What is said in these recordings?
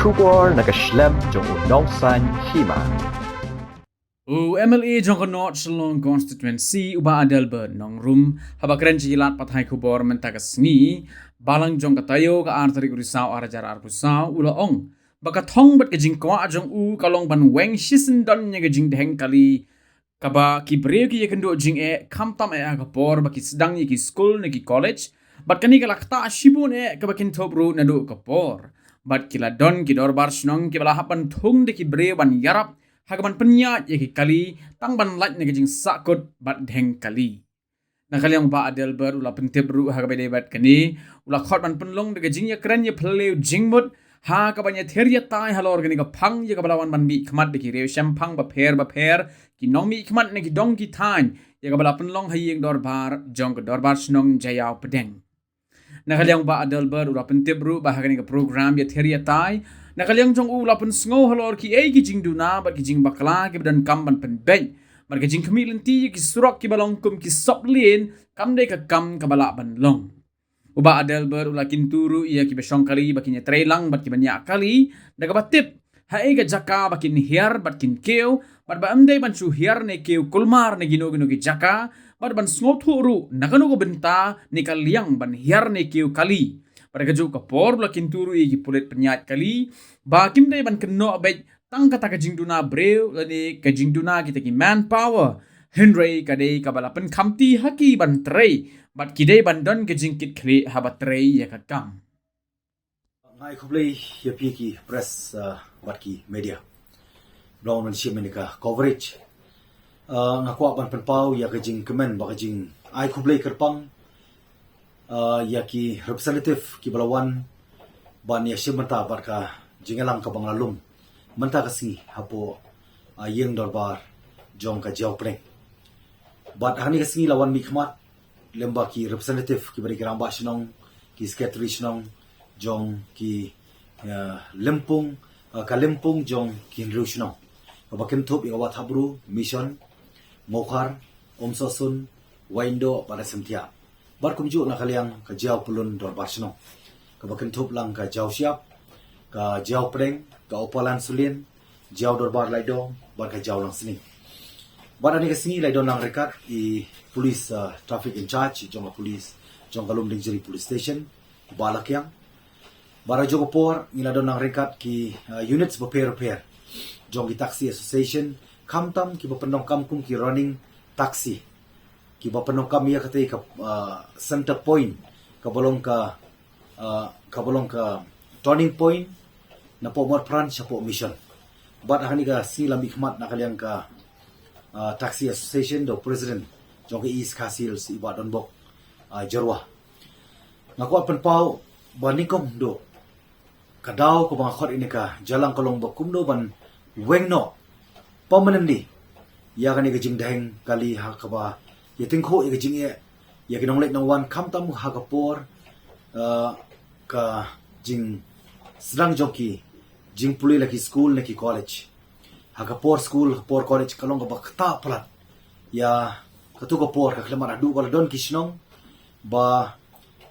Kubor nakaslem jong unongsan hima. MLA jong North Shillong constituency uba Adelbert nong room habakren jilat pathai kubor mentakas ni balang jong katayo ka artari urisau arajar arbusau ulaong baka thong bat kajing kwa jong kalong ban weng shisen don nya kajing deheng kali kaba ki breu ki yakendo jing kamtam agapor baki sedang ki school ki college bat kani kalakta shibun kaba kin topru nadu kapor bat kila don ki dorbar snong ki bala hapan thung de ki breu ban yarap hagaman penyat yaki kali tang ban lat ne jing sakut bat dheng kali na kali yang ba Adelbert ula pentip ru hagabe debat kani ula khot ban penlong de jing ya kren ya pleu jingmut ha ka ban ya theria tai halor gani ka phang ya ka balawan ban bi khmat de ki reu shampang ba pher ki nong mi khmat ne ki dong ki tan ya ka bala penlong hayeng dorbar jong ka dorbar snong jayau pedeng na kali yang ba Adelbert ula pentip ru ba hagani ka program ya theria tai nakaliang jong ula pun sngo halor ki ki jing duna bat ki jing bakla ki dan kam ban pen ben mar ki jing kami lenti ki surak ki balong kum ki soplin kam de ka kam ka bala ban long uba Adelbert ula kinturu ia ki besong kali bakinya trelang bat ki banyak kali daga batip ha ga jaka bakin hiar bat kin keu bat ba amde ban su hiar ne keu kulmar ne gino ki jaka bat ban sngo thuru nakano go benta ne kaliang ban hiar ne keu kali pada kaju kapor bula kinturu igi pulit penyat kali bakim dai ban keno abet tang kata kajing duna breu lani kajing duna kita ki manpower henry kadai kabala pen kamti haki ban trei bat kidai ban don kajing kit kli habat trei ya kakam ngai khublei ya ki press bat ki media blong man shim menika coverage ngakwa ban penpau ya kajing kemen ba kajing ai khublei kerpang yaki representative ki balawan ban ya shimanta barka jingalang ka banglalum manta kasi hapo yeng dorbar jong ka jaw preng bat hani kasi lawan mikmat lemba ki representative ki bari gramba shnong ki secretary shnong jong ki lempung ka lempung jong ki ru shnong ka bakem thop ya wat habru mission mokhar omsosun waindo pada semtia bar kumju na kaliang ka jaw pulun dor barsno ka bakin thup lang ka jaw siap ka jaw preng ka opalan sulin jaw dor bar laido bar ka jaw lang sini bar ani ka sini laido lang rekat I police traffic in charge jong police jong kalum dingjeri police station balakyang bara jogo por ngila don lang rekat ki units repair jong ki taxi association kamtam ki bapenong kamkum ki running taxi ki bapenong kami ya kata ka center point kabolong ka turning point na po more branch po mission but hani ka sila mikmat na kaliang ka taxi association do president jong East Kasil si Ibadon Bok Jarwa ngako pen pau banikom do kadaw ko mga khot ini ka jalang kalong bakum do ban wengno permanently ya kani ka jingdaheng kali ha ka ba ya tingko ya jing ya kinong lek nang wan kam tam hagapor ka jing sedang joki jing puli lagi school lagi college hagapor school por college kalong ka bakta palat ya katu ka por ka klemar adu wala don kisnong ba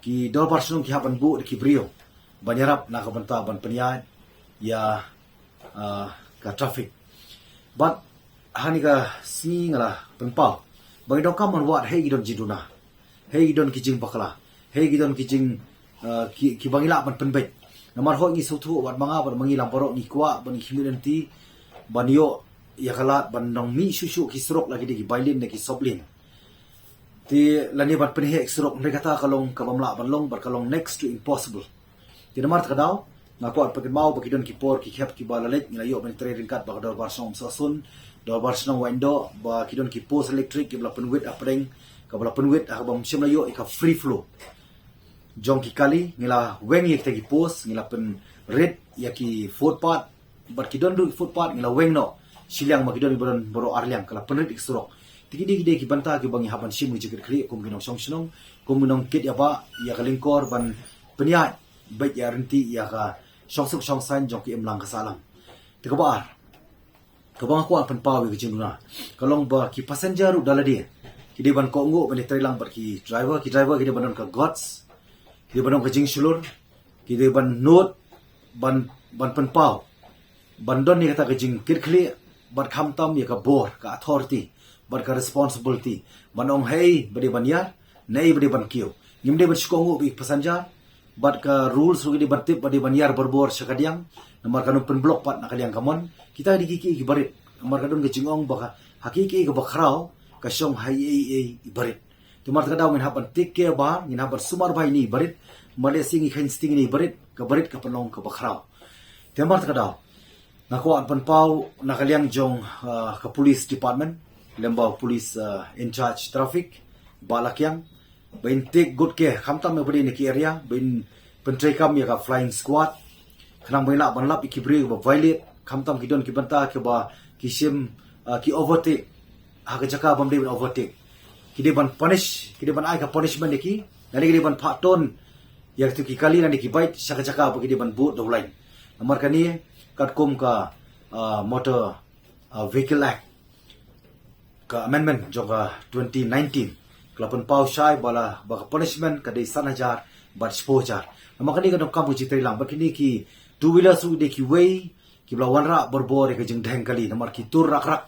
ki dor parsnong ki haban bu ki brio banyarap na ka banta ban penyat ya ka traffic but hani ka singala penpau bagi dong kaman wat hei gidon jiduna hei gidon kijing bakla hei gidon kijing ki bangila ban penbet namar ho ngi sautu wat manga ban mangilang borok ni kwa ban community ban yo ya kalat ban nong mi susu ki srok lagi di bailin ki soblin ti lani ban penhe srok mereka kata kalong kabamla ban long bar kalong next to impossible ti namar takadaw ngako pakin mau bagi don ki por ki khap ki balalet ngayo ban training kat bakador bar som sasun dorbar senang window ba kidon ki post electric ki bla penwit apreng ka bla penwit ha bam sim layo ka free flow jong ki kali ngila weng yek tagi post ngila pen red ya ki footpath bar kidon du footpath ngila weng no silang ma kidon boron boro arliang kala pen red iksurok tiki de ki banta ki bangi haban sim jikir kri kum ginong song sinong kum ginong kit ya ba ya kalingkor ban penyat baik ya renti ya ka song song san jong ki emlang kasalang tikabar kabang ko apan pawi ke jinguna kalong ba ki passenger udala dia ki de ban ko ngo ban trailang bar ki driver ki de ban ka gods ki de ban ka jing sulur ki de ban note ban ban penpau bandon ni kata kejing kirkli bat khamtam ya ka bor ka authority bat ka responsibility banong hey bade banyar nei bade ban kiyo ngimde ban skongu bi passenger bat ka rules rugi di batip bade banyar berbor sakadiang nomor kanun penblok pat nakaliang kamon kita dikiki ibarit nomor kadon kejingong baka hakiki ka bakrao ka syong hai ibarit tumar kada min haban take care ba ngin haban sumar bai ni ibarit male singi khain sting ni ibarit ka penong ka bakrao tumar kada nakuan penpau nakaliang jong ka police department lembau police in charge traffic balakyang bain take good care khamtam me bari ni area bain pentrai kam ya ka flying squad khnang bain la ban lap ikibri ba violate khamtam kidon ki banta ke ba kisim ki overtake ha ka jaka bam de overtake kide ban punish kide ban ai ka punishment ki nali kide ban phaton ya tu ki kali nani ki bait saka jaka ba kide ban boot do line nomor kani katkum ka motor vehicle act ka amendment joka 2019 kelapan pau syai bala baka punishment kadai 1,000 bat 10,000 nama kani kadang kamu citri lang bakini ki two wheeler su de ki way ki bla wanra borbor ka jeng deng kali namar ki tur rak rak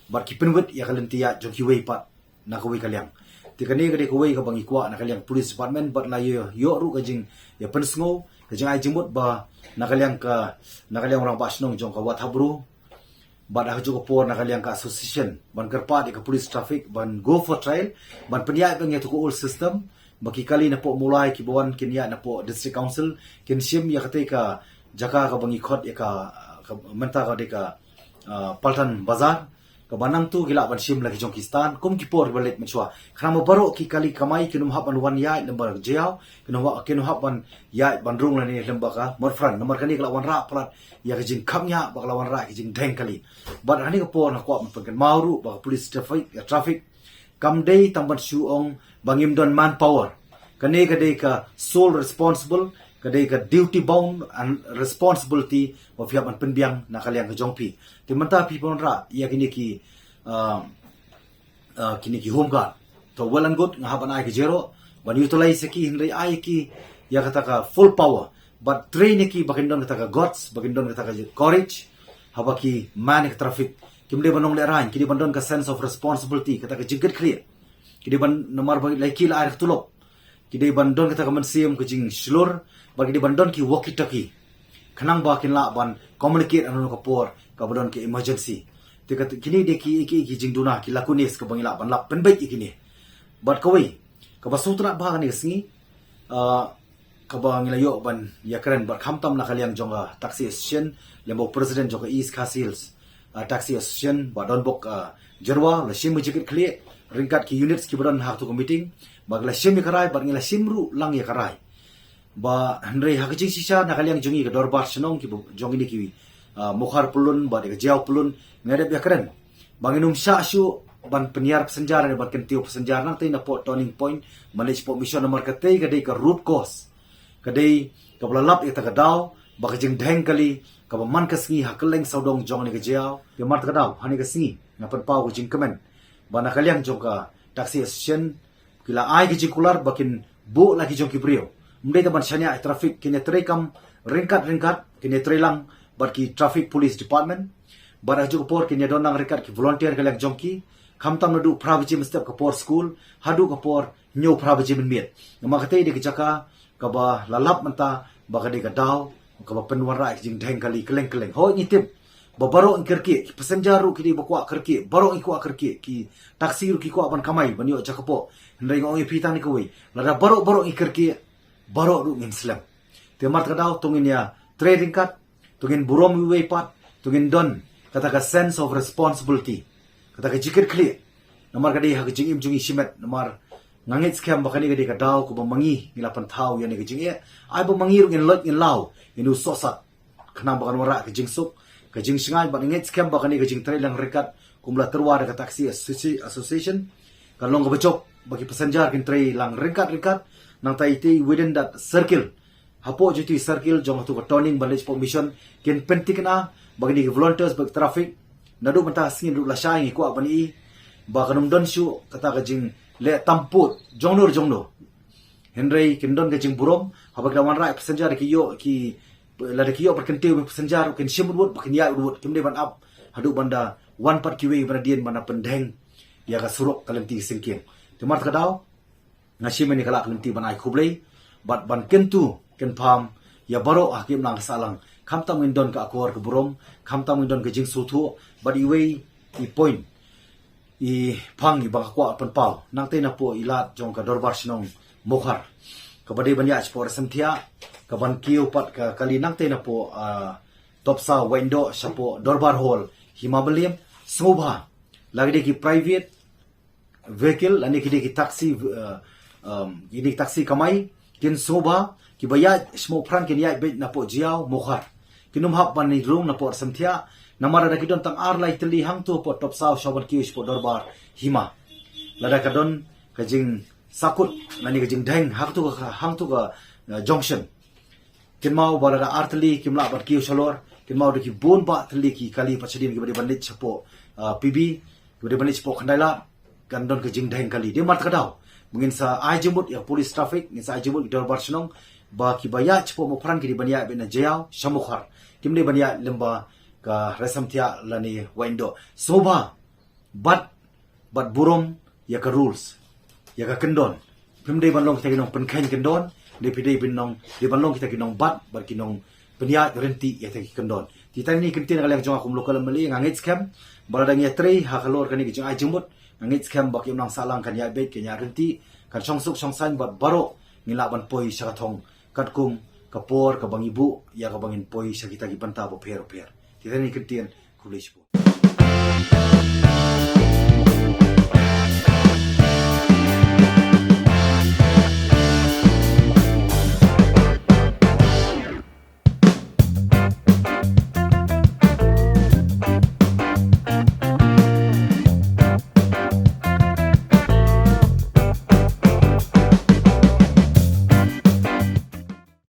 bat ki penwet ya kalentia jo ki way pat na ka way kaliang tikani kadai ka way ka bangi kwa na kaliang police department bat la yo ru ka jeng ya pensngo ka jeng ai jemut ba na kaliang orang basnong jong ka wat habru ban ah juga por nakaliang ka association ban kerpa di ka police traffic ban go for trial ban penya bang ya to all system baki kali na po mulai ki bawan kinya na po district council kin sim ya kate ka jaka ka bangi khot ya ka menta ka de ka paltan bazar ka banang tu gila ban sim lagi jongkistan kum ki por balet mechwa khama baro ki kali kamai kinum hab ban wan ya lembar jiao kinum hab ban ya ban rung lani lembar ka morfran nomor kani kala wan ra plat ya kejing kamnya bakal wan ra kejing deng kali ban hani ka por na kwa pen mauru ba police traffic kam day tamban suong bangim don manpower kane ka sole responsible kadai ka duty bound and responsibility of yang penbiang nakaliang ka jongpi timanta pi ponra ya kini ki home guard to well and good ngahaban ai ki zero ban utilize ki hindai ai ki ya kata ka full power but train ki bakindon kata ka guts bakindon kata ka courage habaki man ka traffic kimde banong le rain kini bandon ka sense of responsibility kata ka jingket clear kini ban nomor bagi laiki la air tulok kini bandon kata ka mensium ke jing slur bagi di bandon ki walkie talkie kanang ba kin la ban communicate anu ka por ka bandon ki emergency tikat kini de ki jing duna ki lakunis ka bangila ban lap penbaik kini bat kawai ka basutra ba ni singi ka bangila yo ban ya keren bat khamtam na kaliang jonga taxi association lembo president jonga East Castles taxi association ba don bok jerwa la sim jikit kli ringkat ki units ki badon hak tu meeting bagla sim karai bat ngila simru lang ya karai ba handre hakijing sisa nakaliang jongi ka dorbar senong ki jongi ni ki mukhar pulun ba de jauh pulun ngadep ya keren banginum sya syu ban penyiar pesenjar ban kentiu pesenjar nang na po turning point manage po mission nomor katei kadai ka root cause kadai ka blalap ita ka daw ba ka jing deng kali ka man ka singi hakeleng saudong jong ni ka jauh ya mart ka daw hani ka singi ngapan pau ka jing kemen ba nakaliang jong ka taxi association kila ai ki jikular bakin bu lagi jong ki brio mdai taban syanya traffic kini terekam ringkat kini trelang barki traffic police department barah juga por kini donang ringkat ki volunteer kalak jongki khamtam nadu prabaji mestep ka por school hadu ka por nyu prabaji menmiet nama kate di kejaka ka ba lalap menta ba ka de ka daw ka ba penwara jing deng kali keleng ho ngitip ba baro ingkerki passenger ru kini bakwa kerki baro ikwa kerki ki taksi ru ki kwa ban kamai ban yo jakapo ndai ngoi pitang ni koi lada baro ingkerki baro ru ngin slam te mart kadaw tungin ya trading cut tungin burom way pat tungin don kata ka sense of responsibility kata ka jikir clear namar kadai ha jing im jungi simet namar ngangit scam bakani kadai kadaw ko bamangi ngilapan thau yani ka jing e ai bamangi ru ngin lot ngin law inu sosat khnam bakan wara ka jing sup ka jing singai ba ngit scam bakani ka jing trailang rekat kumla terwa ka taxi association kalong ka bacok bagi passenger kin trai lang rekat nang taiti within that circle hapo jiti circle jong tu turning balance po mission ken pentikna bagi volunteers bag traffic nadu mata singin ru lasai ko abani ba kanum don shu kata ka jing le tamput jongno henry ken don ka jing burom habag lawan rai passenger ki yo ki lada kiyo berkentiu senjar ken simut bakin ya urut kimde ban up hadu banda 1 kiwe banda dien banda pendeng ya ka suruk kalenti singking timar kadau ngasi meni kala kalenti ban ai khublei bat ban kentu ken pam ya baro hakim nang salang khamtam indon ka akor ke burom khamtam indon ke jing suthu bat iwe I point I phang I bang kwa pan pau nang te na po ilat jong ka dorbar sinong mokhar ka bade banya sport samthia ka ban kiu pat ka kali nang te na po topsa window sa po dorbar hall himabaliam sobha lagi ki private vehicle ani ki taxi ini taxi kamai kin sobha ki baya smo pran kin ya be na po jiao mokhar kinum hap ban ni room na po samthia namara da kidon tang ar lai teli hang tu po top saw shobat kius po dorbar hima lada kadon kajing sakut nani kajing deng hang tu ka junction kin mau bala da ar teli kimla bat kius salor kin mau de ki bon ba teli ki kali pachadim ki bade bandit chapo pb ki bade bandit chapo khandaila kandon kajing deng kali dia mat kadau mungkin sa ai jemut ya police traffic ni sa ai jemut dorbar snong ba ki baya chapo mo pran ki bania be na jayau shamukhar kimde bania lemba ka resamtia lani window soba but burom ya ka rules ya ka kendon pimde banlong kita kinong penkain kendon de pide binong de banlong kita kinong bat kinong penia renti ya ta kendon ti tan ni kintin kaleng jong akum lokal mali ngangit scam baladang ya trei ha kalor kani kijong ai jumut ngangit scam bak yum nang salang kan ya bet kenya renti kan songsuk songsan bat baro ngila ban poi sa thong katkum kapor ka bangibu ya ka bangin poi sa kita ki banta bo per Kita ni ketian kulis po.